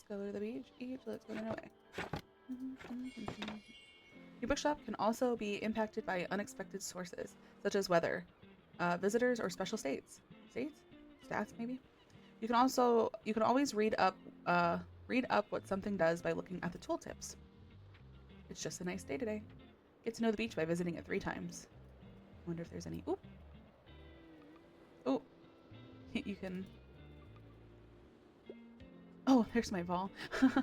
go to the beach. Each, let's go run away. Your bookshop can also be impacted by unexpected sources, such as weather, visitors, or special states. Stats, maybe. You can always read up what something does by looking at the tooltips. It's just a nice day today. Get to know the beach by visiting it 3 times. Wonder if there's any. Ooh. Oh, you can. Oh, there's my ball. Oh, I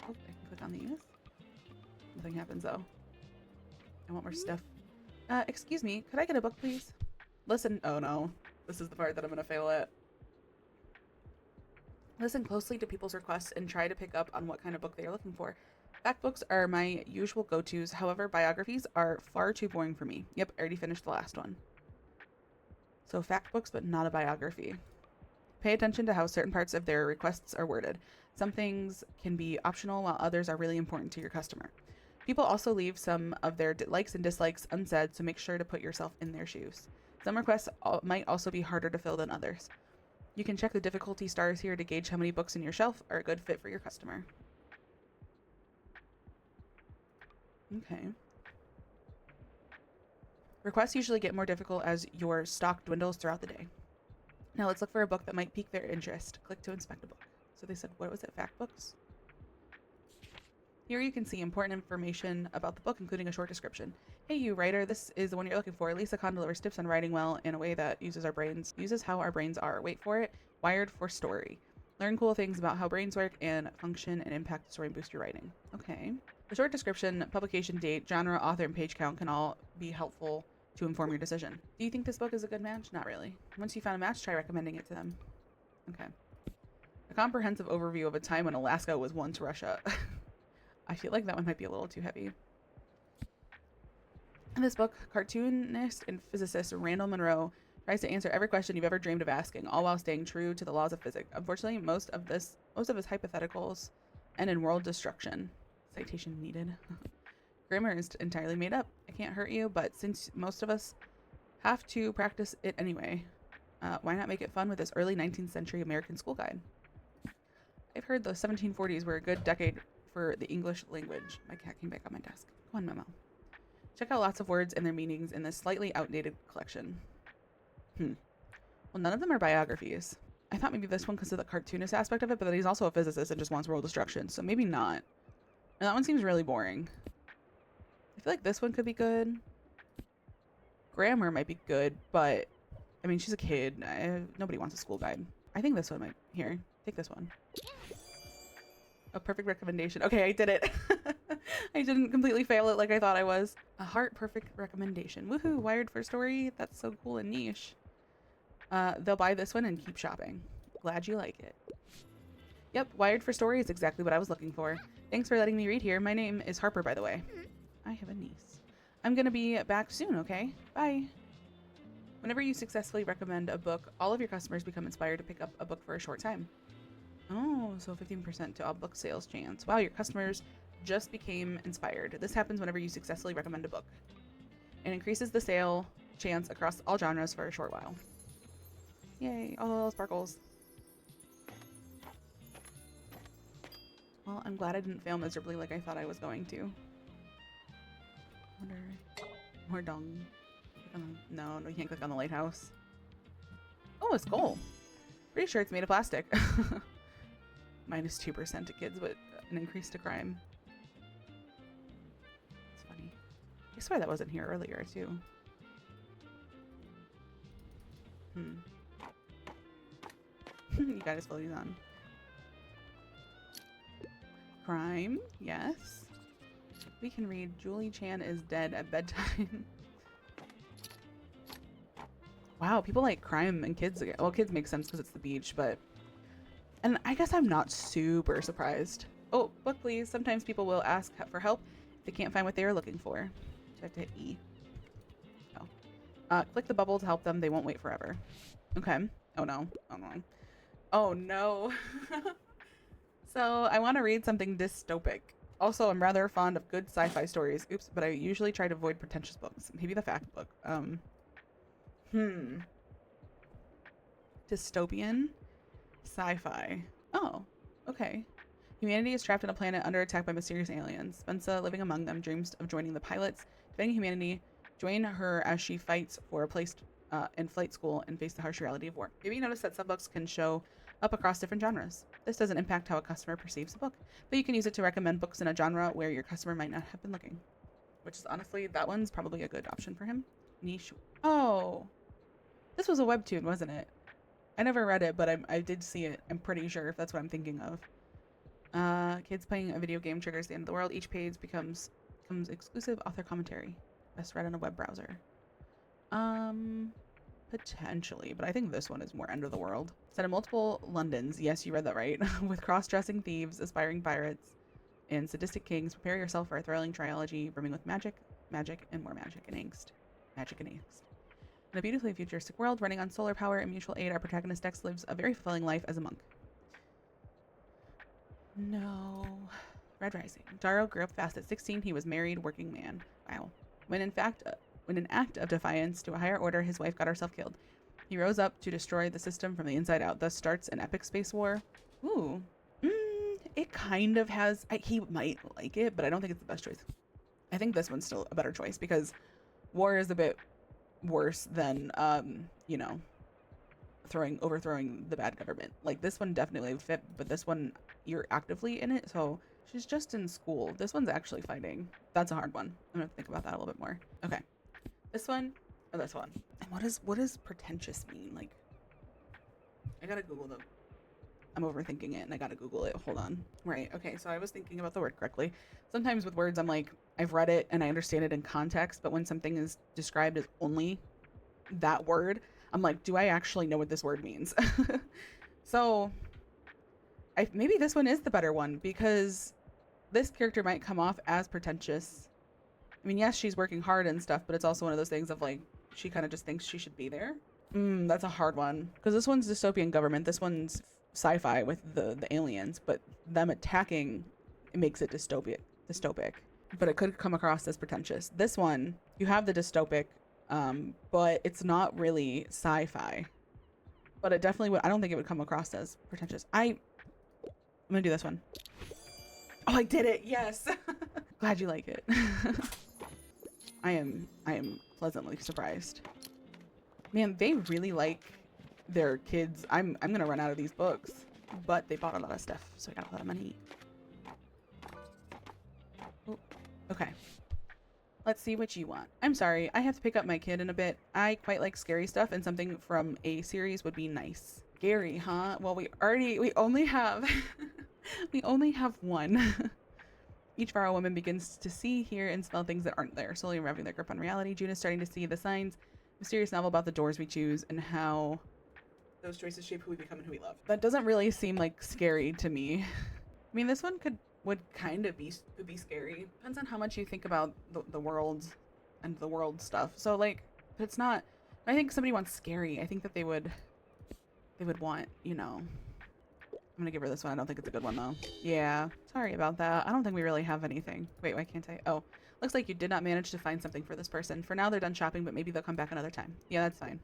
can click on these. Nothing happens though. I want more stuff. Excuse me, could I get a book, please? Listen. Oh no, this is the part that I'm gonna fail at. Listen closely to people's requests and try to pick up on what kind of book they are looking for. Fact books are my usual go-tos. However, biographies are far too boring for me. Yep, I already finished the last one. So fact books, but not a biography. Pay attention to how certain parts of their requests are worded. Some things can be optional while others are really important to your customer. People also leave some of their likes and dislikes unsaid, so make sure to put yourself in their shoes. Some requests might also be harder to fill than others. You can check the difficulty stars here to gauge how many books in your shelf are a good fit for your customer. Okay. Requests usually get more difficult as your stock dwindles throughout the day. Now let's look for a book that might pique their interest. Click to inspect a book. So they said, what was it? Fact books? Here you can see important information about the book, including a short description. Hey, you writer, this is the one you're looking for. Lisa Kahn delivers tips on writing well in a way that uses how our brains are. Wait for it. Wired for story. Learn cool things about how brains work and function and impact the story and boost your writing. Okay. The short description, publication date, genre, author, and page count can all be helpful to inform your decision. Do you think this book is a good match? Not really. Once you found a match, try recommending it to them. Okay. A comprehensive overview of a time when Alaska was once Russia. I feel like that one might be a little too heavy. In this book, cartoonist and physicist Randall Munroe tries to answer every question you've ever dreamed of asking, all while staying true to the laws of physics. Unfortunately, most of his hypotheticals end in world destruction. Citation needed. Grammar is entirely made up. I can't hurt you, but since most of us have to practice it anyway, why not make it fun with this early 19th century American school guide? I've heard the 1740s were a good decade for the English language. My cat came back on my desk. Go on, Memo. Check out lots of words and their meanings in this slightly outdated collection. Well, none of them are biographies. I thought maybe this one because of the cartoonist aspect of it, but then he's also a physicist and just wants world destruction, so maybe not. And that one seems really boring. I feel like this one could be good. Grammar might be good, but I mean, she's a kid. Nobody wants a school guide. I think this one might. Here, take this one. A perfect recommendation. Okay, I did it. I didn't completely fail it like I thought I was. A heart perfect recommendation. Woohoo, wired for story. That's so cool and niche. They'll buy this one and keep shopping. Glad you like it. Yep, wired for story is exactly what I was looking for. Thanks for letting me read here. My name is Harper, by the way. I have a niece. I'm gonna be back soon, okay? Bye. Whenever you successfully recommend a book, all of your customers become inspired to pick up a book for a short time. Oh, so 15% to all book sales chance. Wow, your customers just became inspired. This happens whenever you successfully recommend a book. It increases the sale chance across all genres for a short while. Yay, all sparkles. Well, I'm glad I didn't fail miserably like I thought I was going to. Wonder... More dung. No, you can't click on the lighthouse. Oh, it's gold. Pretty sure it's made of plastic. Minus 2% to kids, but an increase to crime. It's funny. I swear that wasn't here earlier, too. You got his floaties on. Crime, yes. We can read Julie Chan is dead at bedtime. Wow, people like crime and kids. Well, kids make sense because it's the beach, but... And I guess I'm not super surprised. Oh, book please. Sometimes people will ask for help if they can't find what they are looking for. So I have to hit E. Oh. Click the bubble to help them. They won't wait forever. Okay. Oh no. Oh no. Oh no. So I want to read something dystopic. Also, I'm rather fond of good sci-fi stories. Oops, but I usually try to avoid pretentious books. Maybe the fact book. Dystopian. Sci-fi. Oh, okay. Humanity is trapped on a planet under attack by mysterious aliens. Spensa, living among them, dreams of joining the pilots. Defending humanity, join her as she fights for a place in flight school and face the harsh reality of war. Maybe you notice that some books can show up across different genres. This doesn't impact how a customer perceives a book, but you can use it to recommend books in a genre where your customer might not have been looking. Which is honestly, that one's probably a good option for him. Niche. Oh, this was a webtoon, wasn't it? I never read it, but I did see it. I'm pretty sure if that's what I'm thinking of. Kids playing a video game triggers the end of the world. Each page becomes exclusive author commentary. Best read on a web browser. Potentially, but I think this one is more end of the world. Set in multiple Londons. Yes, you read that right. With cross-dressing thieves, aspiring pirates, and sadistic kings. Prepare yourself for a thrilling trilogy brimming with magic, and more magic and angst. Magic and angst. In a beautifully futuristic world running on solar power and mutual aid, our protagonist Dex lives a very fulfilling life as a monk. No. Red Rising. Daro grew up fast. At 16, he was married, working man. Wow. When an act of defiance to a higher order, his wife got herself killed. He rose up to destroy the system from the inside out. Thus starts an epic space war. Ooh. It kind of has... he might like it, but I don't think it's the best choice. I think this one's still a better choice because war is a bit worse than, you know, overthrowing the bad government. Like, this one definitely would fit, but this one, you're actively in it, so she's just in school. This one's actually fighting. That's a hard one. I'm gonna think about that a little bit more. Okay. This one or this one. And what does pretentious mean? Like, I gotta Google them. I'm overthinking it and I gotta Google it. Hold on. Right. Okay. So I was thinking about the word correctly. Sometimes with words, I'm like, I've read it and I understand it in context, but when something is described as only that word, I'm like, do I actually know what this word means? So maybe this one is the better one because this character might come off as pretentious. I mean, yes, she's working hard and stuff, but it's also one of those things of like, she kind of just thinks she should be there. That's a hard one because this one's dystopian government. This one's sci-fi with the aliens, but them attacking, it makes it dystopic, but it could come across as pretentious. This one, you have the dystopic, but it's not really sci-fi, but it definitely would. I don't think it would come across as pretentious. I'm gonna do this one. Oh, I did it. Yes. Glad you like it. I am pleasantly surprised. Man, they really like their kids. I'm gonna run out of these books, but they bought a lot of stuff, so I got a lot of money. Oh, okay. Let's see what you want. I'm sorry, I have to pick up my kid in a bit. I quite like scary stuff, and something from a series would be nice. Scary, huh? Well, we only have we only have one. Each Varro woman begins to see, hear, and smell things that aren't there, slowly unraveling their grip on reality. June is starting to see the signs. Mysterious novel about the doors we choose and how those choices shape who we become and who we love. That doesn't really seem like scary to me. I mean, this one would kind of be scary. Depends on how much you think about the world and the world stuff. So like, it's not. I think somebody wants scary. I think that they would want, you know. I'm gonna give her this one. I don't think it's a good one though. Yeah, sorry about that. I don't think we really have anything. Wait, why can't I? Oh, looks like you did not manage to find something for this person. For now, they're done shopping, but maybe they'll come back another time. Yeah, that's fine.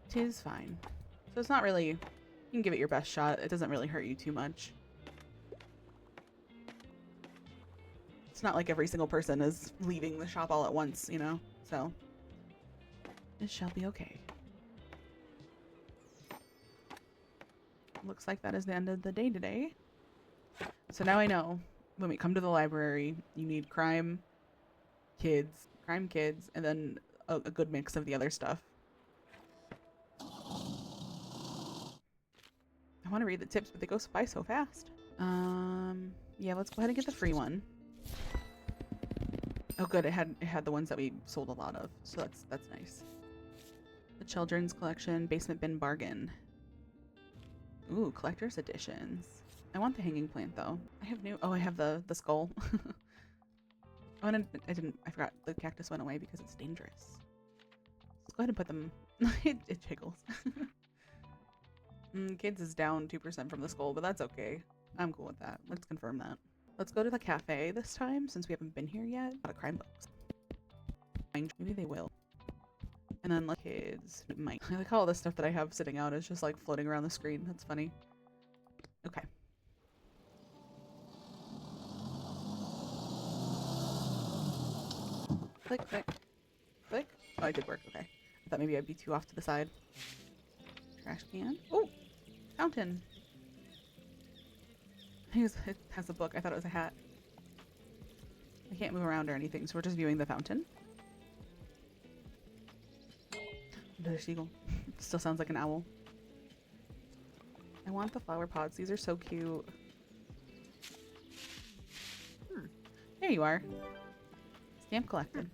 'Tis fine. So it's not really, you can give it your best shot. It doesn't really hurt you too much. It's not like every single person is leaving the shop all at once, you know? So it shall be okay. Looks like that is the end of the day today. So now I know when we come to the library, you need crime kids, and then a good mix of the other stuff. I want to read the tips, but they go by so fast. Yeah, let's go ahead and get the free one. Oh, good. It had the ones that we sold a lot of, so that's nice. The children's collection, basement bin bargain. Ooh, collector's editions. I want the hanging plant though. I have the skull. I forgot the cactus went away because it's dangerous. Let's go ahead and put them. it jiggles. Kids is down 2% from the skull, but that's okay. I'm cool with that. Let's confirm that. Let's go to the cafe this time since we haven't been here yet. A lot of crime books. Maybe they will. And And then like kids might. I like how all this stuff that I have sitting out is just like floating around the screen. That's funny. Okay. Click, click, click. Oh, I did work. Okay. I thought maybe I'd be too off to the side. Trash can. Oh, fountain. It has a book. I thought it was a hat. I can't move around or anything, so we're just viewing the fountain. Another seagull. Still sounds like an owl. I want the flower pots. These are so cute. There you are. Stamp collected.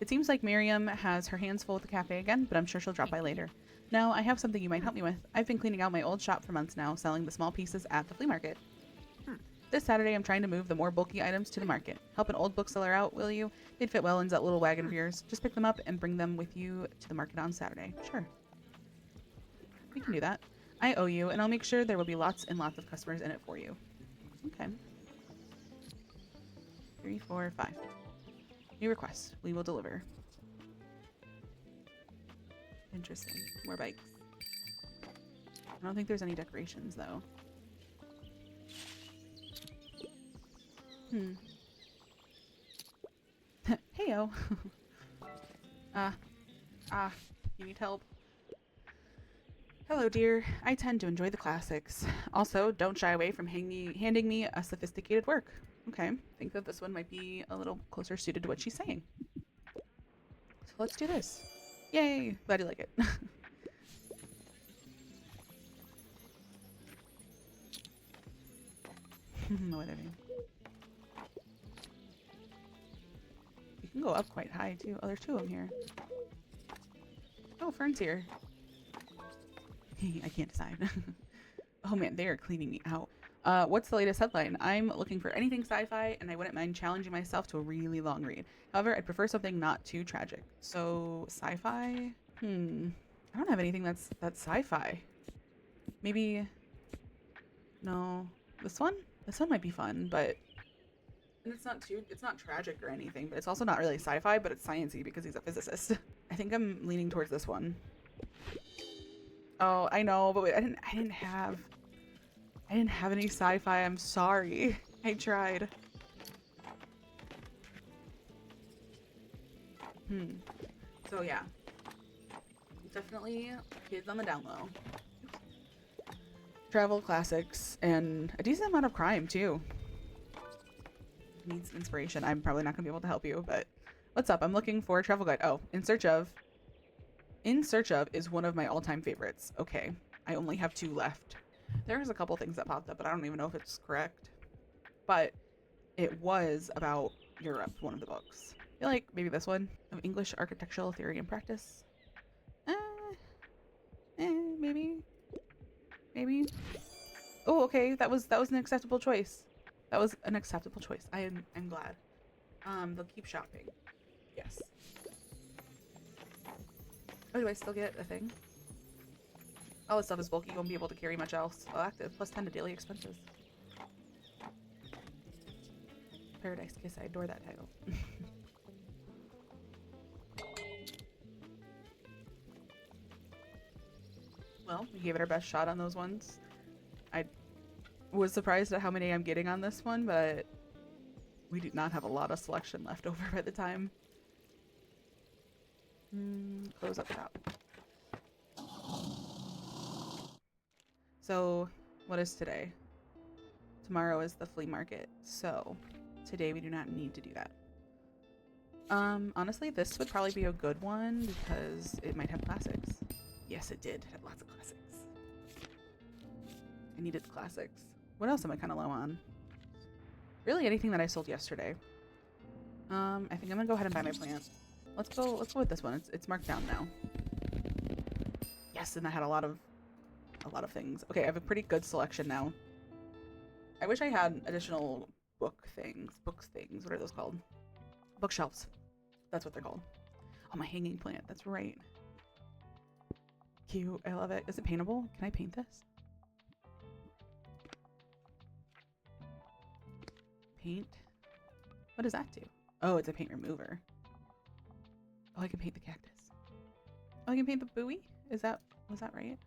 It seems like Miriam has her hands full with the cafe again, but I'm sure she'll drop by later. Now, I have something you might help me with. I've been cleaning out my old shop for months now, selling the small pieces at the flea market. This Saturday, I'm trying to move the more bulky items to the market. Help an old bookseller out, will you? They'd fit well in that little wagon of yours. Just pick them up and bring them with you to the market on Saturday. Sure. We can do that. I owe you, and I'll make sure there will be lots and lots of customers in it for you. Okay. 3, 4, 5. New request. We will deliver. Interesting. More bikes. I don't think there's any decorations, though. Heyo. You need help. Hello, dear. I tend to enjoy the classics. Also, don't shy away from handing me a sophisticated work. Okay, I think that this one might be a little closer suited to what she's saying. So let's do this. Yay! Glad you like it. No way they're doing. You can go up quite high too. Oh, there's 2 of them here. Oh, Fern's here. I can't decide. Oh man, they are cleaning me out. What's the latest headline? I'm looking for anything sci-fi, and I wouldn't mind challenging myself to a really long read. However, I'd prefer something not too tragic. So, sci-fi? I don't have anything that's sci-fi. Maybe... No. This one? This one might be fun, but... And it's not tragic or anything, but it's also not really sci-fi, but it's sciencey because he's a physicist. I think I'm leaning towards this one. Oh, I know, but wait, I didn't have any sci-fi. I'm sorry. I tried. So yeah. Definitely kids on the down low. Travel classics and a decent amount of crime too. Needs inspiration. I'm probably not gonna be able to help you, but what's up? I'm looking for a travel guide. Oh, In Search of is one of my all-time favorites. Okay, I only have 2 left. There's a couple things that popped up, but I don't even know if it's correct. But it was about Europe, one of the books. I feel like maybe this one. Of English Architectural Theory and Practice. Maybe. Maybe. Oh, okay. That was an acceptable choice. That was an acceptable choice. I'm glad. They'll keep shopping. Yes. Oh, do I still get a thing? All this stuff is bulky. You won't be able to carry much else. Oh, active. Plus 10 to daily expenses. Paradise Kiss. I adore that title. Well, we gave it our best shot on those ones. I was surprised at how many I'm getting on this one, but we do not have a lot of selection left over by the time. Close up the top. So, what is today? Tomorrow is the flea market, so today we do not need to do that. Honestly, this would probably be a good one because it might have classics. Yes, it did. It had lots of classics. I needed classics. What else am I kind of low on? Really anything that I sold yesterday. I think I'm gonna go ahead and buy my plant. Let's go with this one. It's marked down now. Yes, and I had a lot of things. Okay, I have a pretty good selection now. I wish I had additional books things. What are those called? Bookshelves. That's what they're called. Oh, my hanging plant. That's right. Cute. I love it. Is it paintable? Can I paint this? Paint. What does that do? Oh, it's a paint remover. Oh, I can paint the cactus. Oh, I can paint the buoy? Was that right?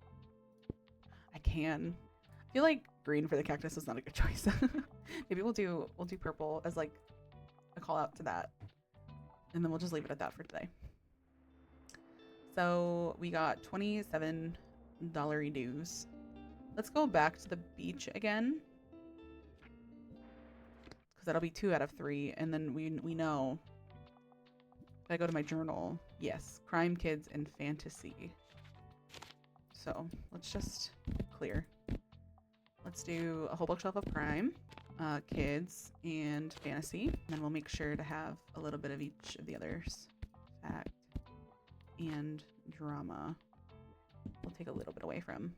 I can. I feel like green for the cactus was not a good choice. Maybe we'll do purple as like a call out to that. And then we'll just leave it at that for today. So we got $27 dues. Let's go back to the beach again. Because that'll be 2 out of 3. And then we know. If I go to my journal, yes, crime, kids, and fantasy. So let's just clear. Let's do a whole bookshelf of crime, kids, and fantasy. And then we'll make sure to have a little bit of each of the others. Fact and drama. We'll take a little bit away from.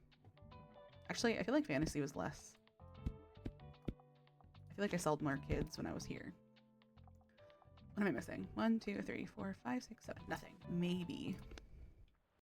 Actually, I feel like fantasy was less. I feel like I sold more kids when I was here. What am I missing? 1, 2, 3, 4, 5, 6, 7. Nothing. Maybe.